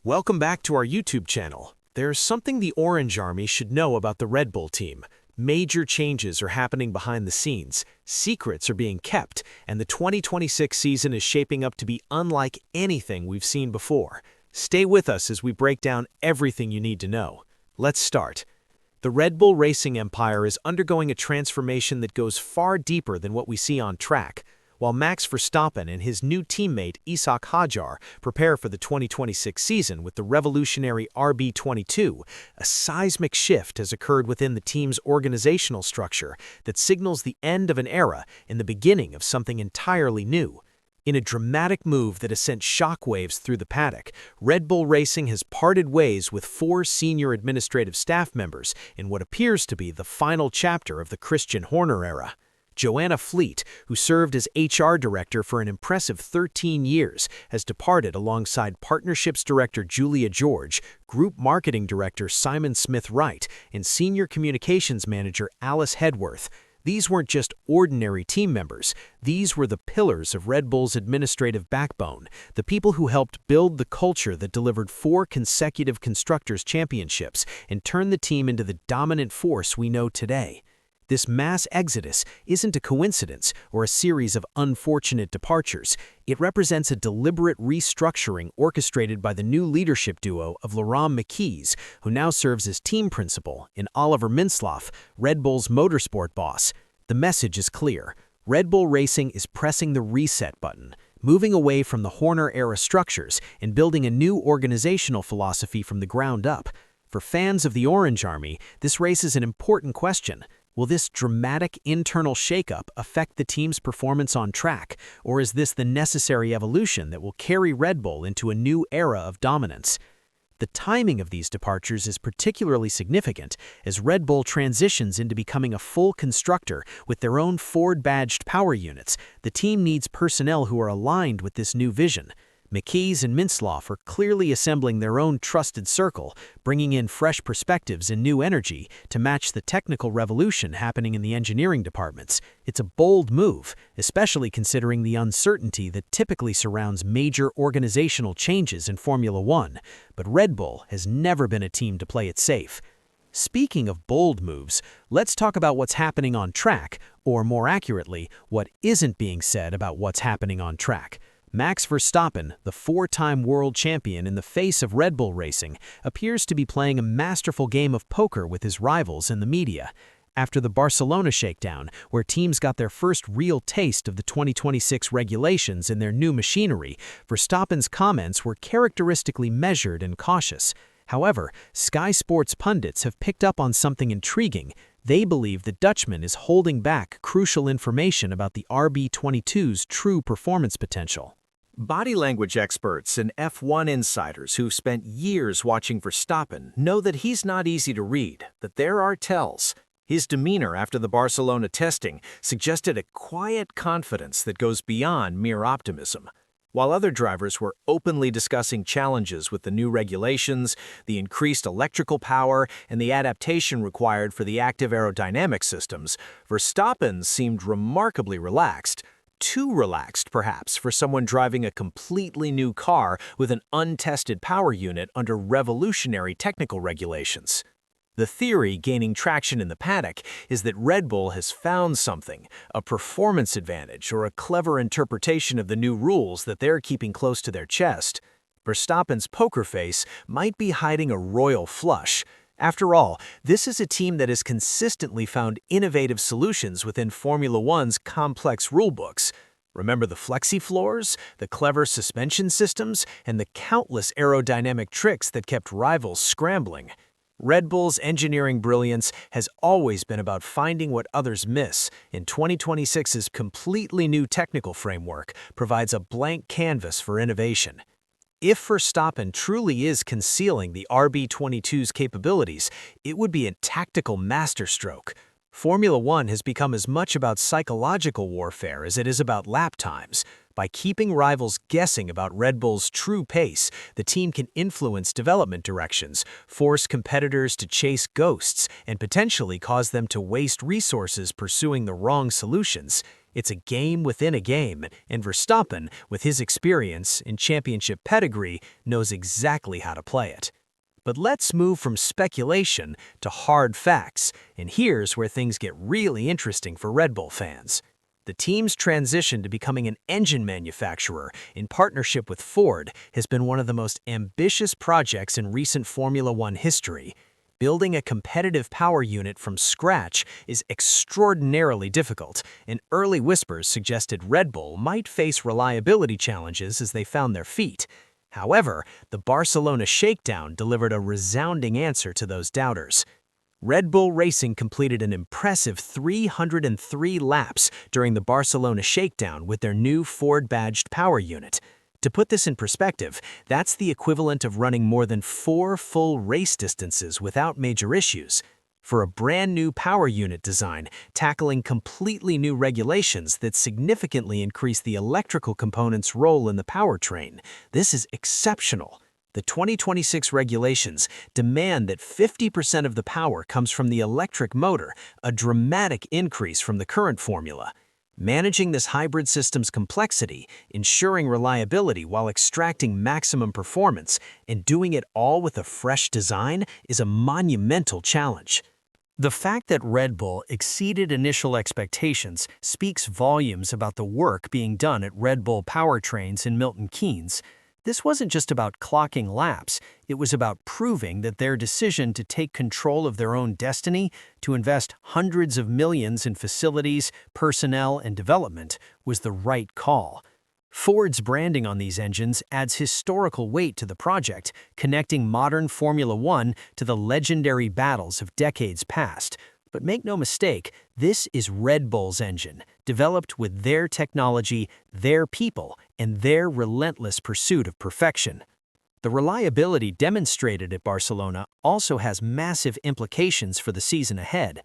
Welcome back to our YouTube channel. There's something the Orange Army should know about the Red Bull team. Major changes are happening behind the scenes, secrets are being kept, and the 2026 season is shaping up to be unlike anything we've seen before. Stay with us as we break down everything you need to know. Let's start. The Red Bull racing empire is undergoing a transformation that goes far deeper than what we see on track. While Max Verstappen and his new teammate Ishak Hadjar prepare for the 2026 season with the revolutionary RB22, a seismic shift has occurred within the team's organizational structure that signals the end of an era and the beginning of something entirely new. In a dramatic move that has sent shockwaves through the paddock, Red Bull Racing has parted ways with 4 senior administrative staff members in what appears to be the final chapter of the Christian Horner era. Joanna Fleet, who served as HR director for an impressive 13 years, has departed alongside Partnerships Director Julia George, Group Marketing Director Simon Smith-Wright, and Senior Communications Manager Alice Hedworth. These weren't just ordinary team members. These were the pillars of Red Bull's administrative backbone, the people who helped build the culture that delivered 4 consecutive Constructors' Championships and turned the team into the dominant force we know today. This mass exodus isn't a coincidence or a series of unfortunate departures. It represents a deliberate restructuring orchestrated by the new leadership duo of Laurent Mekies, who now serves as team principal, and Oliver Mintzlaff, Red Bull's motorsport boss. The message is clear. Red Bull Racing is pressing the reset button, moving away from the Horner-era structures and building a new organizational philosophy from the ground up. For fans of the Orange Army, this raises an important question. Will this dramatic internal shakeup affect the team's performance on track, or is this the necessary evolution that will carry Red Bull into a new era of dominance? The timing of these departures is particularly significant as Red Bull transitions into becoming a full constructor with their own Ford-badged power units. The team needs personnel who are aligned with this new vision. Mekies and Mintzlaff are clearly assembling their own trusted circle, bringing in fresh perspectives and new energy to match the technical revolution happening in the engineering departments. It's a bold move, especially considering the uncertainty that typically surrounds major organizational changes in Formula One. But Red Bull has never been a team to play it safe. Speaking of bold moves, let's talk about what's happening on track, or more accurately, what isn't being said about what's happening on track. Max Verstappen, the 4-time world champion in the face of Red Bull Racing, appears to be playing a masterful game of poker with his rivals in the media. After the Barcelona shakedown, where teams got their first real taste of the 2026 regulations in their new machinery, Verstappen's comments were characteristically measured and cautious. However, Sky Sports pundits have picked up on something intriguing. They believe the Dutchman is holding back crucial information about the RB22's true performance potential. Body language experts and F1 insiders who've spent years watching Verstappen know that he's not easy to read, that there are tells. His demeanor after the Barcelona testing suggested a quiet confidence that goes beyond mere optimism. While other drivers were openly discussing challenges with the new regulations, the increased electrical power, and the adaptation required for the active aerodynamic systems, Verstappen seemed remarkably relaxed. Too relaxed, perhaps, for someone driving a completely new car with an untested power unit under revolutionary technical regulations. The theory gaining traction in the paddock is that Red Bull has found something, a performance advantage or a clever interpretation of the new rules that they're keeping close to their chest. Verstappen's poker face might be hiding a royal flush. After all, this is a team that has consistently found innovative solutions within Formula One's complex rulebooks. Remember the flexi floors, the clever suspension systems, and the countless aerodynamic tricks that kept rivals scrambling. Red Bull's engineering brilliance has always been about finding what others miss, and 2026's completely new technical framework provides a blank canvas for innovation. If Verstappen truly is concealing the RB22's capabilities, it would be a tactical masterstroke. Formula One has become as much about psychological warfare as it is about lap times. By keeping rivals guessing about Red Bull's true pace, the team can influence development directions, force competitors to chase ghosts, and potentially cause them to waste resources pursuing the wrong solutions. It's a game within a game, and Verstappen, with his experience and championship pedigree, knows exactly how to play it. But let's move from speculation to hard facts, and here's where things get really interesting for Red Bull fans. The team's transition to becoming an engine manufacturer in partnership with Ford has been one of the most ambitious projects in recent Formula One history. Building a competitive power unit from scratch is extraordinarily difficult, and early whispers suggested Red Bull might face reliability challenges as they found their feet. However, the Barcelona shakedown delivered a resounding answer to those doubters. Red Bull Racing completed an impressive 303 laps during the Barcelona shakedown with their new Ford-badged power unit. To put this in perspective, that's the equivalent of running more than 4 full race distances without major issues. For a brand new power unit design, tackling completely new regulations that significantly increase the electrical component's role in the powertrain, this is exceptional. The 2026 regulations demand that 50% of the power comes from the electric motor, a dramatic increase from the current formula. Managing this hybrid system's complexity, ensuring reliability while extracting maximum performance, and doing it all with a fresh design is a monumental challenge. The fact that Red Bull exceeded initial expectations speaks volumes about the work being done at Red Bull Powertrains in Milton Keynes. This wasn't just about clocking laps, it was about proving that their decision to take control of their own destiny, to invest hundreds of millions in facilities, personnel, and development, was the right call. Ford's branding on these engines adds historical weight to the project, connecting modern Formula One to the legendary battles of decades past. But make no mistake, this is Red Bull's engine, developed with their technology, their people, and their relentless pursuit of perfection. The reliability demonstrated at Barcelona also has massive implications for the season ahead.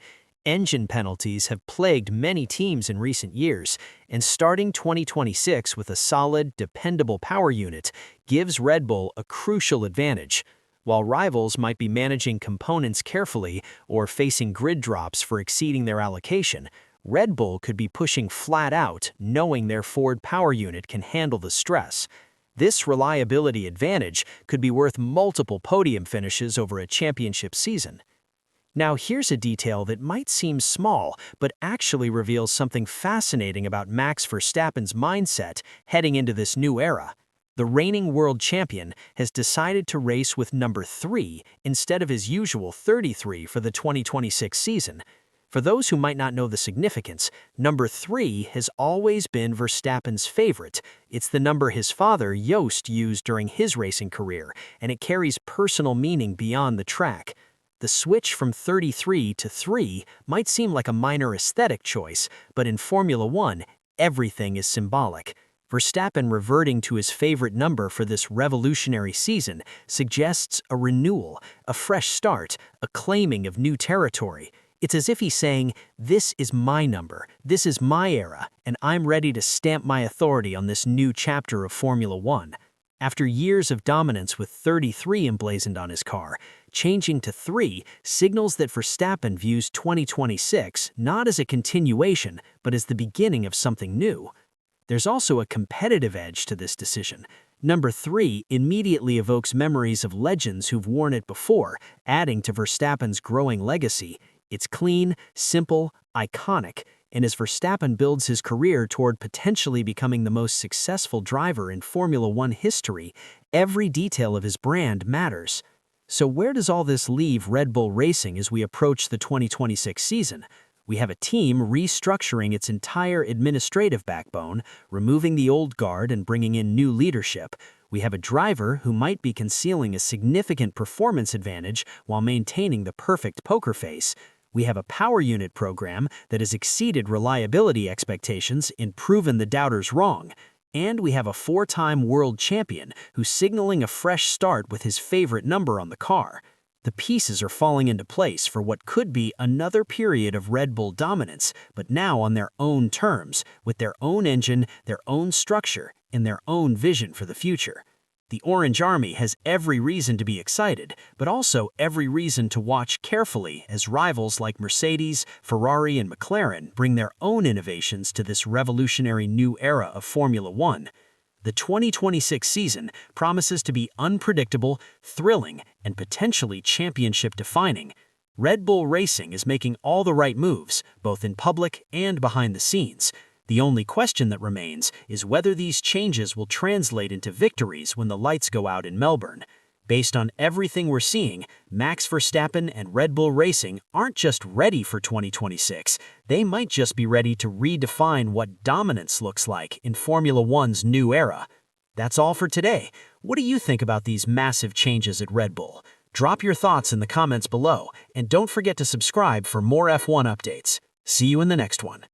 Engine penalties have plagued many teams in recent years, and starting 2026 with a solid, dependable power unit gives Red Bull a crucial advantage. While rivals might be managing components carefully or facing grid drops for exceeding their allocation, Red Bull could be pushing flat out, knowing their Ford power unit can handle the stress. This reliability advantage could be worth multiple podium finishes over a championship season. Now here's a detail that might seem small, but actually reveals something fascinating about Max Verstappen's mindset heading into this new era. The reigning world champion has decided to race with number 3 instead of his usual 33 for the 2026 season. For those who might not know the significance, number 3 has always been Verstappen's favorite. It's the number his father, Jost, used during his racing career, and it carries personal meaning beyond the track. The switch from 33 to 3 might seem like a minor aesthetic choice, but in Formula One, everything is symbolic. Verstappen reverting to his favorite number for this revolutionary season suggests a renewal, a fresh start, a claiming of new territory. It's as if he's saying, "This is my number, this is my era, and I'm ready to stamp my authority on this new chapter of Formula One." After years of dominance with 33 emblazoned on his car, changing to 3 signals that Verstappen views 2026 not as a continuation, but as the beginning of something new. There's also a competitive edge to this decision. Number 3 immediately evokes memories of legends who've worn it before, adding to Verstappen's growing legacy. It's clean, simple, iconic, and as Verstappen builds his career toward potentially becoming the most successful driver in Formula One history, every detail of his brand matters. So where does all this leave Red Bull Racing as we approach the 2026 season? We have a team restructuring its entire administrative backbone, removing the old guard and bringing in new leadership. We have a driver who might be concealing a significant performance advantage while maintaining the perfect poker face. We have a power unit program that has exceeded reliability expectations and proven the doubters wrong. And we have a 4-time world champion who's signaling a fresh start with his favorite number on the car. The pieces are falling into place for what could be another period of Red Bull dominance, but now on their own terms, with their own engine, their own structure, and their own vision for the future. The Orange Army has every reason to be excited, but also every reason to watch carefully as rivals like Mercedes, Ferrari, and McLaren bring their own innovations to this revolutionary new era of Formula One. The 2026 season promises to be unpredictable, thrilling, and potentially championship-defining. Red Bull Racing is making all the right moves, both in public and behind the scenes. The only question that remains is whether these changes will translate into victories when the lights go out in Melbourne. Based on everything we're seeing, Max Verstappen and Red Bull Racing aren't just ready for 2026, they might just be ready to redefine what dominance looks like in Formula One's new era. That's all for today. What do you think about these massive changes at Red Bull? Drop your thoughts in the comments below, and don't forget to subscribe for more F1 updates. See you in the next one.